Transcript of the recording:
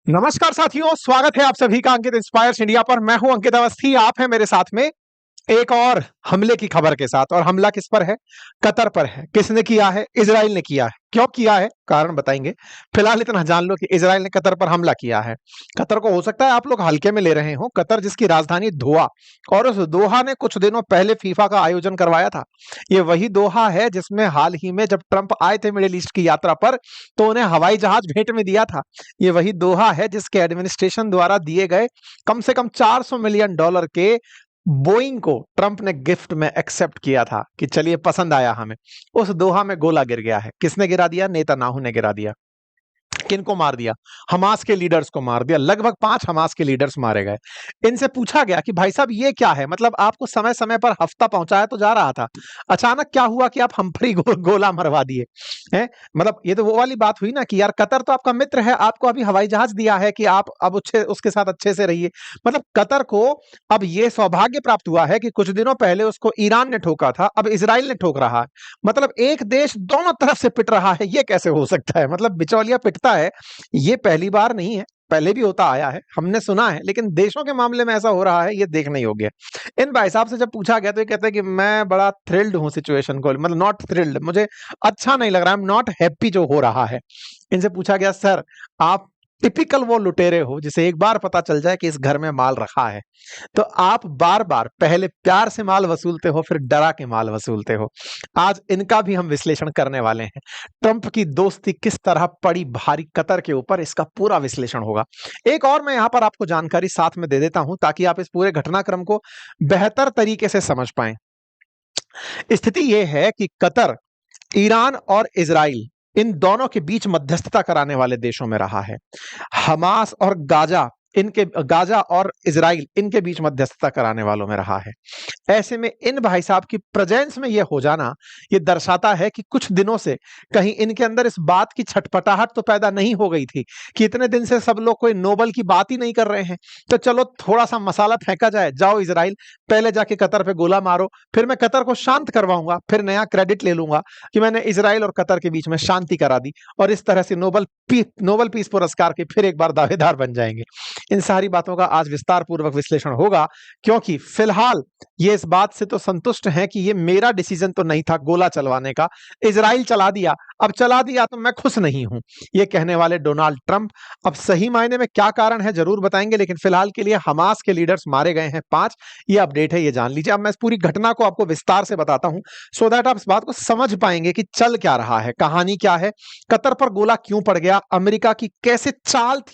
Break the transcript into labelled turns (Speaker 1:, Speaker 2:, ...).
Speaker 1: नमस्कार साथियों, स्वागत है आप सभी का अंकित इंस्पायर्स इंडिया पर। मैं हूं अंकित अवस्थी। आप हैं मेरे साथ में एक और हमले की खबर के साथ। और हमला किस पर है? कतर पर है। किसने किया है? इजराइल ने किया है। क्यों किया है? कारण बताएंगे। फिलहाल इतना जान लो कि इजराइल ने कतर पर हमला किया है। कतर को हो सकता है आप लोग हल्के में ले रहे हो। कतर जिसकी राजधानी दोहा, और उस दोहा ने कुछ दिनों पहले फीफा का आयोजन करवाया था। ये वही दोहा है जिसमें हाल ही में जब ट्रंप आए थे मिडिल ईस्ट की यात्रा पर, तो उन्हें हवाई जहाज भेंट में दिया था। ये वही दोहा है जिसके एडमिनिस्ट्रेशन द्वारा दिए गए कम से कम $400 मिलियन के बोइंग को ट्रंप ने गिफ्ट में एक्सेप्ट किया था कि चलिए पसंद आया हमें। उस दोहा में गोला गिर गया है। किसने गिरा दिया? नेतन्याहू ने गिरा दिया। किनको मार दिया? हमास के लीडर्स को मार दिया। लगभग 5 हमास के लीडर्स मारे गए। इनसे पूछा गया कि भाई साहब ये क्या है? मतलब आपको समय समय पर हफ्ता पहुंचाया तो जा रहा था, अचानक क्या हुआ कि आप हम पर ही गोला मरवा दिए हैं? मतलब ये तो वो वाली बात हुई ना कि यार कतर तो आपका मित्र है, आपको अभी हवाई जहाज दिया है कि आप अब उसके साथ अच्छे से रहिए। मतलब कतर को अब ये सौभाग्य प्राप्त हुआ है कि कुछ दिनों पहले उसको ईरान ने ठोका था, अब इसराइल ने ठोक रहा है। मतलब एक देश दोनों तरफ से पिट रहा है। ये कैसे हो सकता है? मतलब बिचौलिया पिटता है, ये पहली बार नहीं है, पहले भी होता आया है, हमने सुना है, लेकिन देशों के मामले में ऐसा हो रहा है, ये देखने योग्य है। इन भाई साहब से जब पूछा गया तो ये कहते हैं कि मैं बड़ा थ्रिल्ड हूं सिचुएशन को, मतलब नॉट थ्रिल्ड, मुझे अच्छा नहीं लग रहा, आई एम नॉट हैप्पी जो हो रहा है। इनसे पूछा गया, सर आप टिपिकल वो लुटेरे हो जिसे एक बार पता चल जाए कि इस घर में माल रखा है, तो आप बार बार पहले प्यार से माल वसूलते हो, फिर डरा के माल वसूलते हो। आज इनका भी हम विश्लेषण करने वाले हैं। ट्रंप की दोस्ती किस तरह पड़ी भारी कतर के ऊपर, इसका पूरा विश्लेषण होगा। एक और मैं यहां पर आपको जानकारी साथ में दे देता हूं ताकि आप इस पूरे घटनाक्रम को बेहतर तरीके से समझ पाएं। स्थिति यह है कि कतर ईरान और इजराइल इन दोनों के बीच मध्यस्थता कराने वाले देशों में रहा है। हमास और गाजा और इजराइल इनके बीच मध्यस्थता कराने वालों में रहा है। ऐसे में इन भाई साहब की प्रेजेंस में यह हो जाना, यह दर्शाता है कि कुछ दिनों से कहीं इनके अंदर इस बात की छटपटाहट तो पैदा नहीं हो गई थी कि इतने दिन से सब लोग कोई नोबल की बात ही नहीं कर रहे हैं, तो चलो थोड़ा सा मसाला फेंका जाए। जाओ इजराइल, पहले जाके कतर पे गोला मारो, फिर मैं कतर को शांत करवाऊंगा, फिर नया क्रेडिट ले लूंगा कि मैंने इजराइल और कतर के बीच में शांति करा दी, और इस तरह से नोबल पीस पुरस्कार के फिर एक बार दावेदार बन जाएंगे। इन सारी बातों का आज विस्तार पूर्वक विश्लेषण होगा, क्योंकि फिलहाल ये इस बात से तो संतुष्ट हैं कि ये मेरा डिसीजन तो नहीं था गोला चलवाने का, इजराइल चला दिया, अब चला दिया तो मैं खुश नहीं हूं, ये कहने वाले डोनाल्ड ट्रंप। अब सही मायने में क्या कारण है जरूर बताएंगे, लेकिन फिलहाल के लिए हमास के लीडर्स मारे गए हैं 5। ये अपडेट है, ये जान लीजिए। अब मैं इस पूरी घटना को आपको विस्तार से बताता हूं, सो दैट आप इस बात को समझ पाएंगे कि चल क्या रहा है, कहानी क्या है, कतर पर गोला क्यों पड़ गया, अमेरिका की कैसे चाल थी